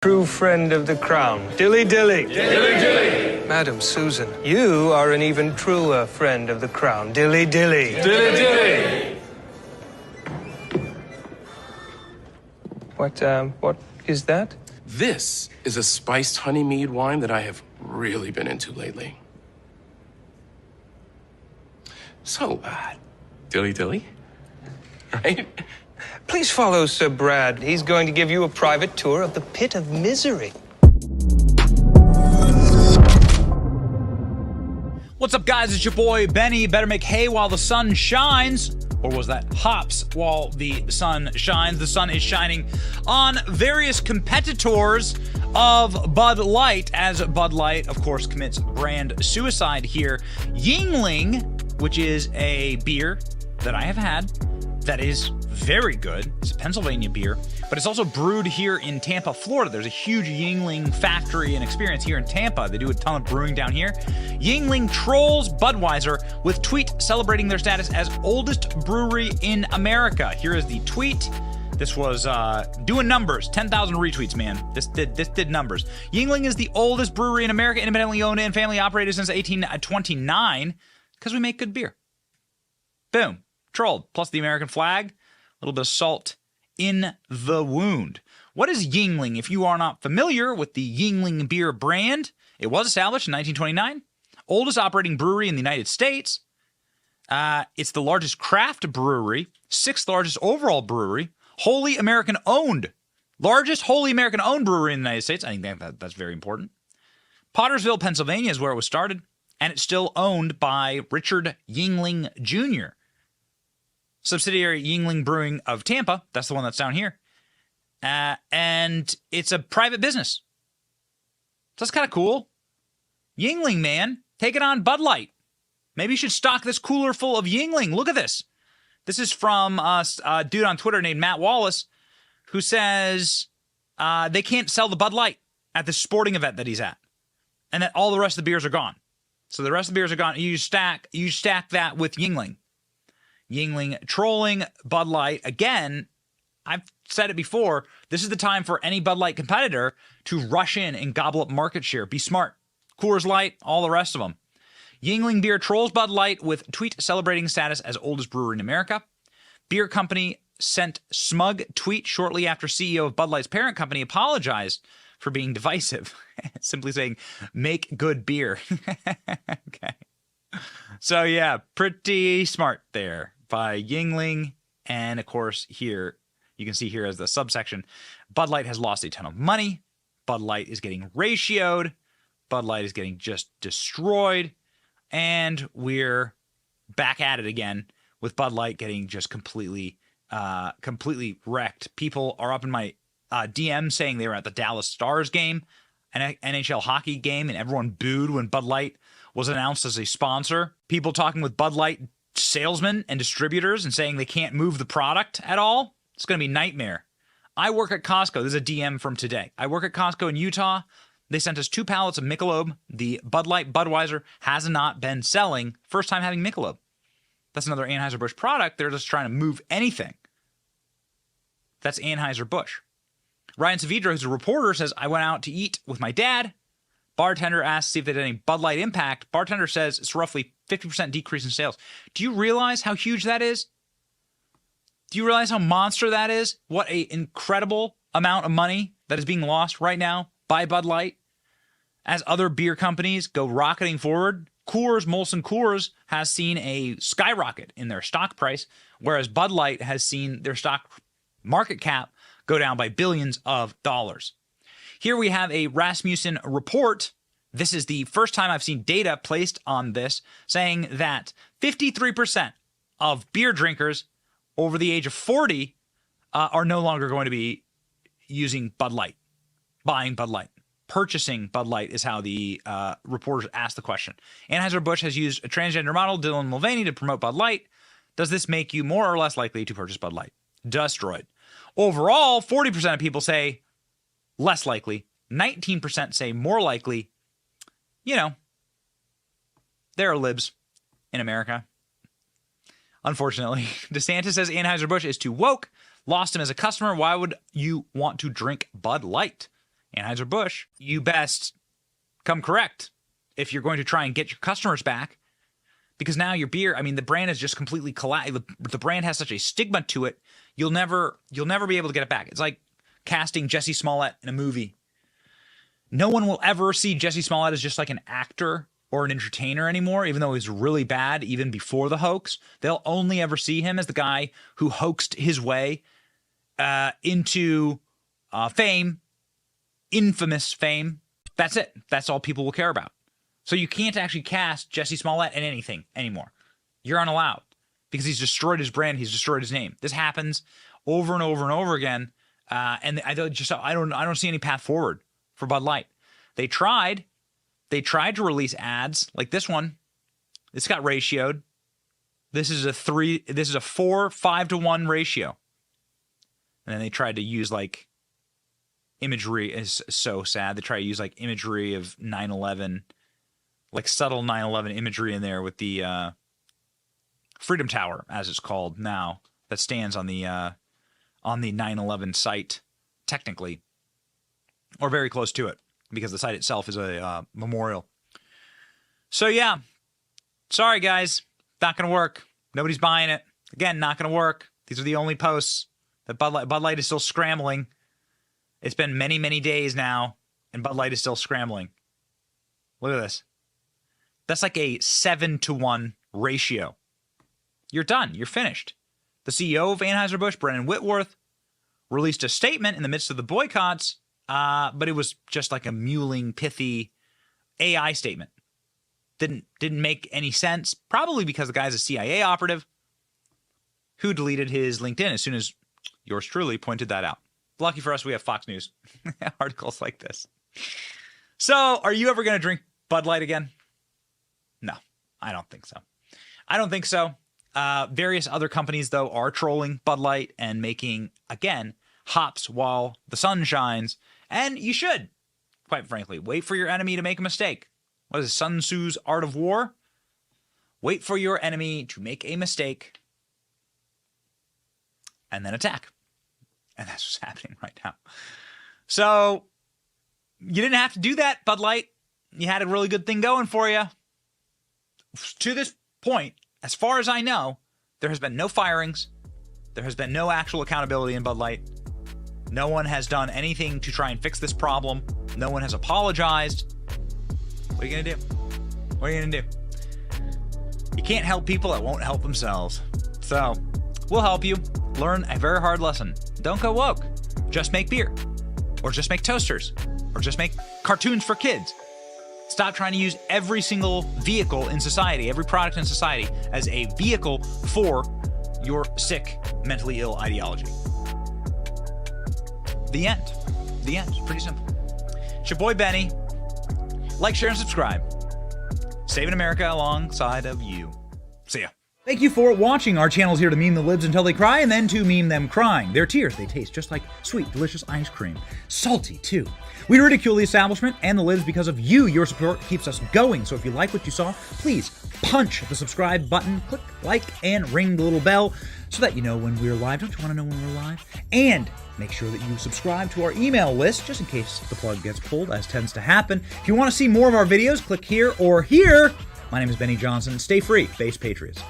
True friend of the crown. Dilly dilly. Dilly dilly. Madam Susan, you are an even truer friend of the crown. Dilly dilly. Dilly dilly. What is that? This is a spiced honey mead wine that I have really been into lately. So, dilly dilly, right? Please follow Sir Brad. He's going to give you a private tour of the pit of misery. What's up, guys? It's your boy, Benny. Better make hay while the sun shines. Or was that hops while the sun shines? The sun is shining on various competitors of Bud Light, as Bud Light, of course, commits brand suicide here. Yuengling, which is a beer that I have had that is very good. It's a Pennsylvania beer, but it's also brewed here in Tampa, Florida. There's a huge Yuengling factory and experience here in Tampa. They do a ton of brewing down here. Yuengling trolls Budweiser with tweet celebrating their status as oldest brewery in America. Here is the tweet. This was doing numbers. 10,000 retweets, man. This did numbers. Yuengling is the oldest brewery in America, independently owned and family operated since 1829, because we make good beer. Boom. Trolled. Plus the American flag. A little bit of salt in the wound. What is Yuengling? If you are not familiar with the Yuengling beer brand, it was established in 1929. Oldest operating brewery in the United States. It's the largest craft brewery, 6th largest overall brewery, wholly American owned. Largest wholly American owned brewery in the United States. I think that's very important. Pottersville, Pennsylvania is where it was started, and it's still owned by Richard Yuengling Jr., subsidiary Yuengling Brewing of Tampa. That's the one that's down here. And it's a private business. So that's kind of cool. Yuengling, man, taking on Bud Light. Maybe you should stock this cooler full of Yuengling. Look at this. This is from a dude on Twitter named Matt Wallace, who says they can't sell the Bud Light at the sporting event that he's at, and that all the rest of the beers are gone. So the rest of the beers are gone. You stack that with Yuengling. Yuengling trolling Bud Light. Again, I've said it before, this is the time for any Bud Light competitor to rush in and gobble up market share. Be smart. Coors Light, all the rest of them. Yuengling beer trolls Bud Light with tweet celebrating status as oldest brewery in America. Beer company sent smug tweet shortly after CEO of Bud Light's parent company apologized for being divisive. Simply saying, make good beer. Okay. So yeah, pretty smart there by Yuengling. And of course here, you can see here as the subsection, Bud Light has lost a ton of money. Bud Light is getting ratioed. Bud Light is getting just destroyed. And we're back at it again with Bud Light getting just completely wrecked. People are up in my DM saying they were at the Dallas Stars game, an NHL hockey game, and everyone booed when Bud Light was announced as a sponsor. People talking with Bud Light salesmen and distributors and saying they can't move the product at all. It's going to be a nightmare. I work at Costco. This is a DM from today. I work at Costco in Utah. They sent us 2 pallets of Michelob. The Bud Light Budweiser has not been selling. First time having Michelob. That's another Anheuser-Busch product. They're just trying to move anything. That's Anheuser-Busch. Ryan Savidra, who's a reporter, says, I went out to eat with my dad. Bartender asked to see if they had any Bud Light impact. Bartender says it's roughly 50% decrease in sales. Do you realize how huge that is? Do you realize how monster that is? What an incredible amount of money that is being lost right now by Bud Light as other beer companies go rocketing forward. Molson Coors has seen a skyrocket in their stock price, whereas Bud Light has seen their stock market cap go down by billions of dollars. Here we have a Rasmussen report. This is the first time I've seen data placed on this, saying that 53% of beer drinkers over the age of 40 are no longer going to be using Bud Light, buying Bud Light. Purchasing Bud Light is how the reporters asked the question. Anheuser-Busch has used a transgender model, Dylan Mulvaney, to promote Bud Light. Does this make you more or less likely to purchase Bud Light? Destroyed. Overall, 40% of people say less likely. 19% say more likely. You know, there are libs in America. Unfortunately, DeSantis says Anheuser-Busch is too woke. Lost him as a customer. Why would you want to drink Bud Light? Anheuser-Busch, you best come correct if you're going to try and get your customers back. Because now your beer, I mean, the brand is just completely collapsed. The brand has such a stigma to it, you'll never be able to get it back. It's like casting Jesse Smollett in a movie. No one will ever see Jesse Smollett as just like an actor or an entertainer anymore, even though he's really bad even before the hoax. They'll only ever see him as the guy who hoaxed his way into fame, infamous fame. That's it. That's all people will care about. So you can't actually cast Jesse Smollett in anything anymore. You're unallowed because he's destroyed his brand. He's destroyed his name. This happens over and over and over again. And I don't see any path forward for Bud Light. They tried to release ads like this one. It's got ratioed. This is a 5-to-1 ratio. And then they tried to use like imagery. Is so sad. They try to use like imagery of 9/11, like subtle 9/11 imagery in there with the Freedom Tower, as it's called now, that stands on the 9/11 site, technically, or very close to it, because the site itself is a memorial. So yeah, sorry guys, not gonna work. Nobody's buying it. Again, not gonna work. These are the only posts that Bud Light is still scrambling. It's been many, many days now, and Bud Light is still scrambling. Look at this. That's like a 7-to-1 ratio. You're done. You're finished. The CEO of Anheuser-Busch, Brennan Whitworth, released a statement in the midst of the boycotts, but it was just like a mewling, pithy AI statement. Didn't make any sense, probably because the guy's a CIA operative who deleted his LinkedIn as soon as yours truly pointed that out. Lucky for us, we have Fox News articles like this. So, are you ever going to drink Bud Light again? No, I don't think so. I don't think so. Various other companies, though, are trolling Bud Light and making, again, hops while the sun shines. And you should, quite frankly, wait for your enemy to make a mistake. What is it, Sun Tzu's Art of War? Wait for your enemy to make a mistake and then attack. And that's what's happening right now. So, you didn't have to do that, Bud Light. You had a really good thing going for you. To this point, as far as I know, there has been no firings. There has been no actual accountability in Bud Light. No one has done anything to try and fix this problem. No one has apologized. What are you going to do? What are you going to do? You can't help people that won't help themselves. So, we'll help you learn a very hard lesson. Don't go woke. Just make beer. Or just make toasters. Or just make cartoons for kids. Stop trying to use every single vehicle in society, every product in society, as a vehicle for your sick, mentally ill ideology. The end. The end. Pretty simple. It's your boy Benny. Like, share, and subscribe. Saving America alongside of you. See ya. Thank you for watching. Our channel is here to meme the libs until they cry and then to meme them crying. Their tears, they taste just like sweet, delicious ice cream. Salty, too. We ridicule the establishment and the libs because of you. Your support keeps us going. So if you like what you saw, please punch the subscribe button, click like, and ring the little bell so that you know when we're live. Don't you want to know when we're live? And make sure that you subscribe to our email list just in case the plug gets pulled, as tends to happen. If you want to see more of our videos, click here or here. My name is Benny Johnson. Stay free, base patriots.